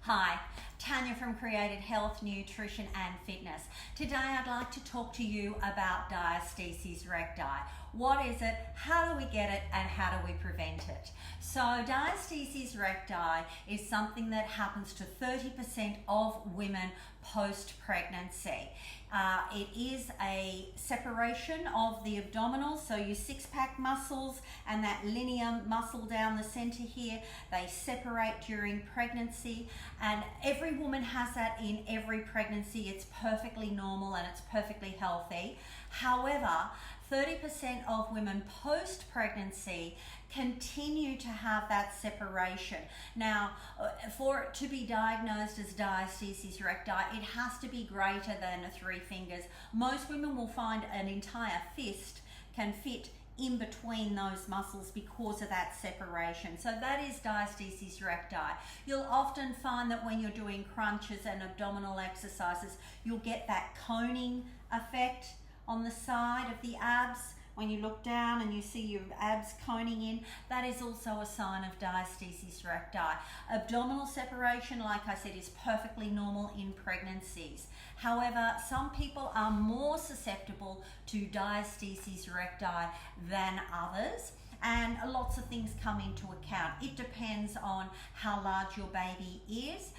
Hi, Tania from Created Health, Nutrition and Fitness. Today I'd like to talk to you about diastasis recti. What is it, how do we get it, and how do we prevent it? So diastasis recti is something that happens to 30% of women post-pregnancy. It is a separation of the abdominal, so your six-pack muscles and that linea muscle down the center here, they separate during pregnancy, and every woman has that in every pregnancy. It's perfectly normal and it's perfectly healthy. However, 30% of women post-pregnancy continue to have that separation. Now, for it to be diagnosed as diastasis recti, it has to be greater than 3 fingers. Most women will find an entire fist can fit in between those muscles because of that separation. So that is diastasis recti. You'll often find that when you're doing crunches and abdominal exercises, you'll get that coning effect on the side of the abs. When you look down and you see your abs coning in, that is also a sign of diastasis recti. Abdominal separation, like I said, is perfectly normal in pregnancies. However, some people are more susceptible to diastasis recti than others, and lots of things come into account. It depends on how large your baby is,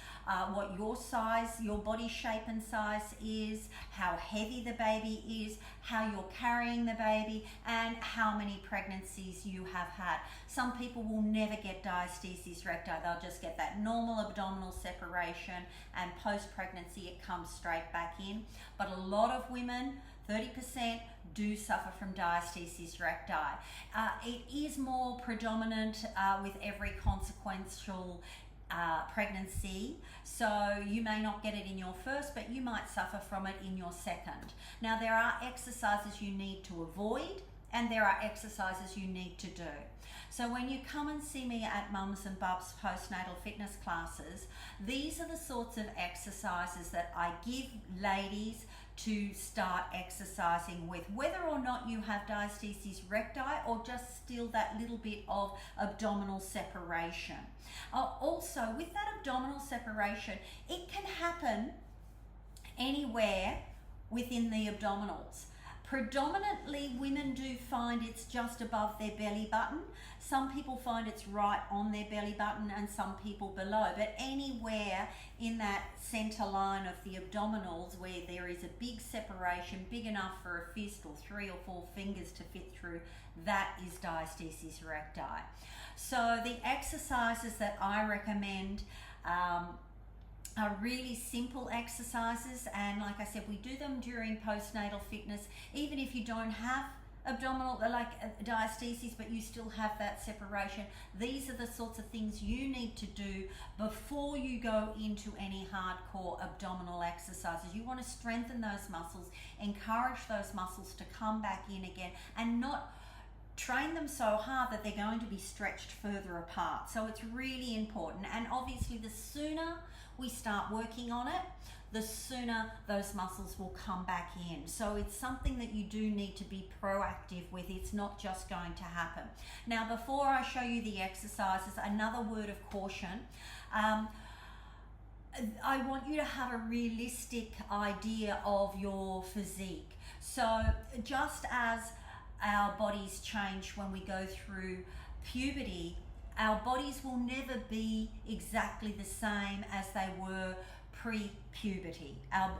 what your size, your body shape and size is, how heavy the baby is, how you're carrying the baby, and how many pregnancies you have had. Some people will never get diastasis recti. They'll just get that normal abdominal separation, and post-pregnancy it comes straight back in. But a lot of women, 30%, do suffer from diastasis recti. It is more predominant with every consequential pregnancy, so you may not get it in your first, but you might suffer from it in your second. Now, there are exercises you need to avoid, and there are exercises you need to do. So when you come and see me at Mums and Bubs postnatal fitness classes, these are the sorts of exercises that I give ladies to start exercising with, whether or not you have diastasis recti or just still that little bit of abdominal separation. Also, with that abdominal separation, it can happen anywhere within the abdominals. Predominantly, women do find it's just above their belly button. Some people find it's right on their belly button, and some people below. But anywhere in that center line of the abdominals where there is a big separation, big enough for a fist or 3 or 4 fingers to fit through, that is diastasis recti. So the exercises that I recommend are really simple exercises, and like I said, we do them during postnatal fitness. Even if you don't have abdominal diastasis, but you still have that separation, these are the sorts of things you need to do before you go into any hardcore abdominal exercises. You want to strengthen those muscles, encourage those muscles to come back in again, and not train them so hard that they're going to be stretched further apart. So it's really important, and obviously the sooner we start working on it, the sooner those muscles will come back in. So it's something that you do need to be proactive with. It's not just going to happen. Now, before I show you the exercises, another word of caution. I want you to have a realistic idea of your physique. So just as our bodies change when we go through puberty, our bodies will never be exactly the same as they were pre-puberty.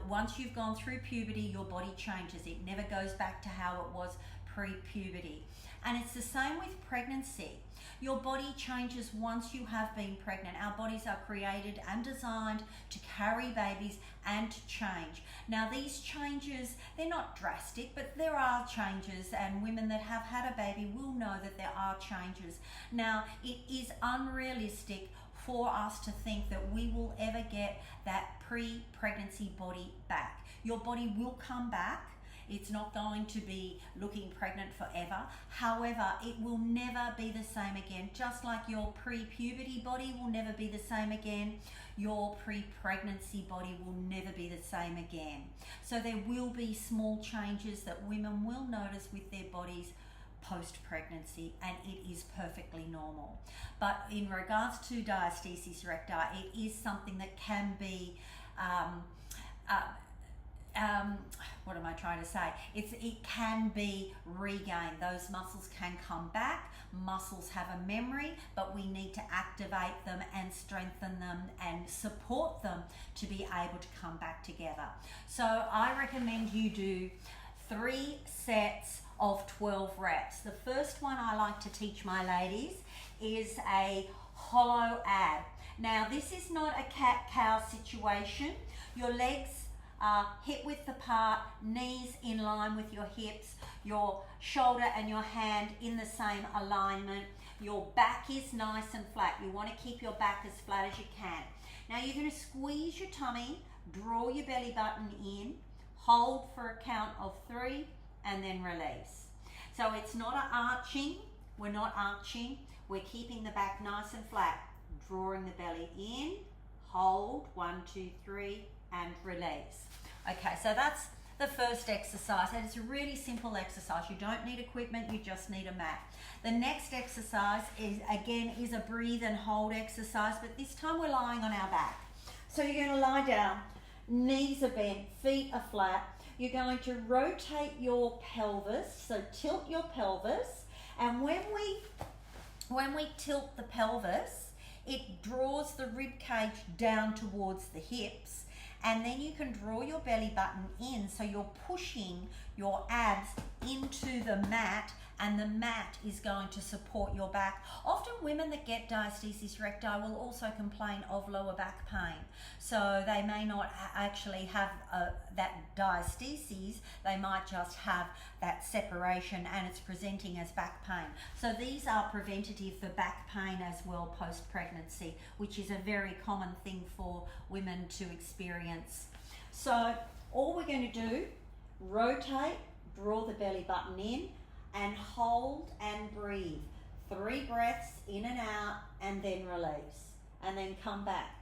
Once you've gone through puberty, your body changes. It never goes back to how it was pre-puberty. And it's the same with pregnancy. Your body changes once you have been pregnant. Our bodies are created and designed to carry babies and to change. Now, these changes, they're not drastic, but there are changes, and women that have had a baby will know that there are changes. Now, it is unrealistic for us to think that we will ever get that pre-pregnancy body back. Your body will come back. It's not going to be looking pregnant forever. However, it will never be the same again. Just like your pre-puberty body will never be the same again, your pre-pregnancy body will never be the same again. So there will be small changes that women will notice with their bodies post-pregnancy, and it is perfectly normal. But in regards to diastasis recti, it is something that can be what am I trying to say? It can be regained. Those muscles can come back. Muscles have a memory, but we need to activate them and strengthen them and support them to be able to come back together. So I recommend you do 3 sets of 12 reps. The first one I like to teach my ladies is a hollow ab. Now this is not a cat-cow situation. Your legs are hip width apart, knees in line with your hips, your shoulder and your hand in the same alignment. Your back is nice and flat. You want to keep your back as flat as you can. Now you're going to squeeze your tummy, draw your belly button in, hold for a count of 3, and then release. So it's not an arching. We're not arching. We're keeping the back nice and flat. Drawing the belly in, hold, 1, 2, 3, and release. Okay, so that's the first exercise, and it's a really simple exercise. You don't need equipment, you just need a mat. The next exercise is a breathe and hold exercise, but this time we're lying on our back. So you're going to lie down, knees are bent, feet are flat. You're going to rotate your pelvis, so tilt your pelvis, and when we tilt the pelvis, it draws the rib cage down towards the hips, and then you can draw your belly button in, so you're pushing your abs into the mat, and the mat is going to support your back. Often women that get diastasis recti will also complain of lower back pain. So they may not actually have that diastasis, they might just have that separation and it's presenting as back pain. So these are preventative for back pain as well post-pregnancy, which is a very common thing for women to experience. So all we're going to do, rotate, draw the belly button in, and hold and breathe. 3 breaths in and out, and then release. And then come back.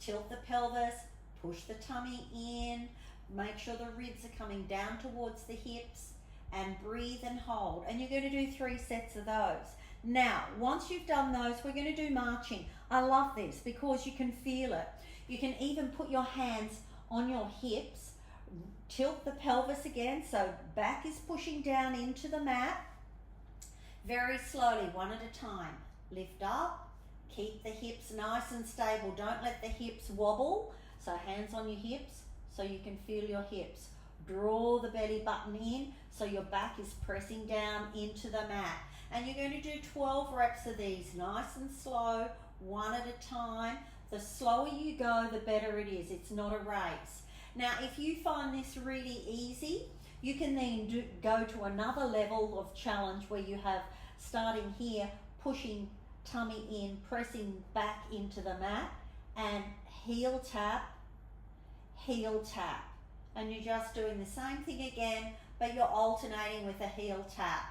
Tilt the pelvis, push the tummy in, make sure the ribs are coming down towards the hips, and breathe and hold. And you're going to do 3 sets of those. Now, once you've done those, we're going to do marching. I love this because you can feel it. You can even put your hands on your hips, tilt the pelvis again, so back is pushing down into the mat. Very slowly, one at a time. Lift up, keep the hips nice and stable. Don't let the hips wobble. So hands on your hips so you can feel your hips. Draw the belly button in so your back is pressing down into the mat. And you're going to do 12 reps of these, nice and slow, one at a time. The slower you go, the better it is. It's not a race. Now, if you find this really easy, you can then go to another level of challenge where you have, starting here, pushing tummy in, pressing back into the mat, and heel tap, and you're just doing the same thing again, but you're alternating with a heel tap.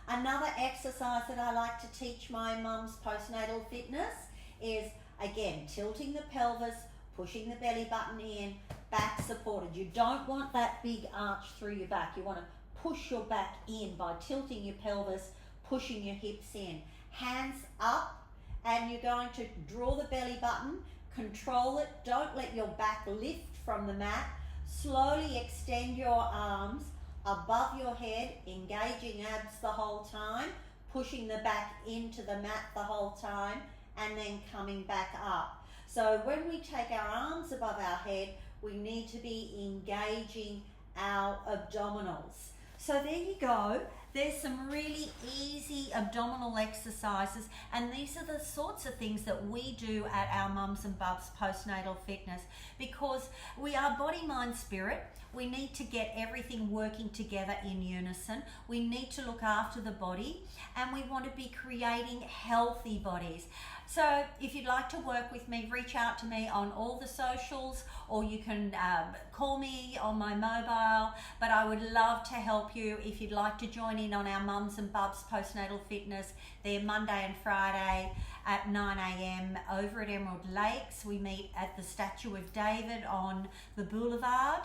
Another exercise that I like to teach my mum's postnatal fitness is, again, tilting the pelvis, pushing the belly button in, back supported. You don't want that big arch through your back. You want to push your back in by tilting your pelvis, pushing your hips in. Hands up, and you're going to draw the belly button, control it. Don't let your back lift from the mat. Slowly extend your arms above your head, engaging abs the whole time, pushing the back into the mat the whole time, and then coming back up. So when we take our arms above our head, we need to be engaging our abdominals. So there you go. There's some really easy abdominal exercises, and these are the sorts of things that we do at our Mums and Bubs Postnatal Fitness, because we are body, mind, spirit. We need to get everything working together in unison. We need to look after the body, and we want to be creating healthy bodies. So if you'd like to work with me, reach out to me on all the socials, or you can call me on my mobile. But I would love to help you if you'd like to join in on our Mums and Bubs Postnatal Fitness. They're Monday and Friday at 9 a.m. over at Emerald Lakes. We meet at the Statue of David on the Boulevard,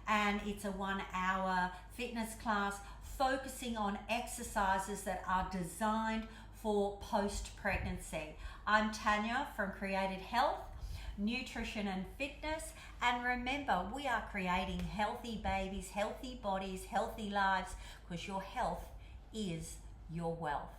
and it's a 1-hour fitness class focusing on exercises that are designed for post-pregnancy. I'm Tania from Created Health, Nutrition and Fitness, and remember, we are creating healthy babies, healthy bodies, healthy lives, because your health is your wealth.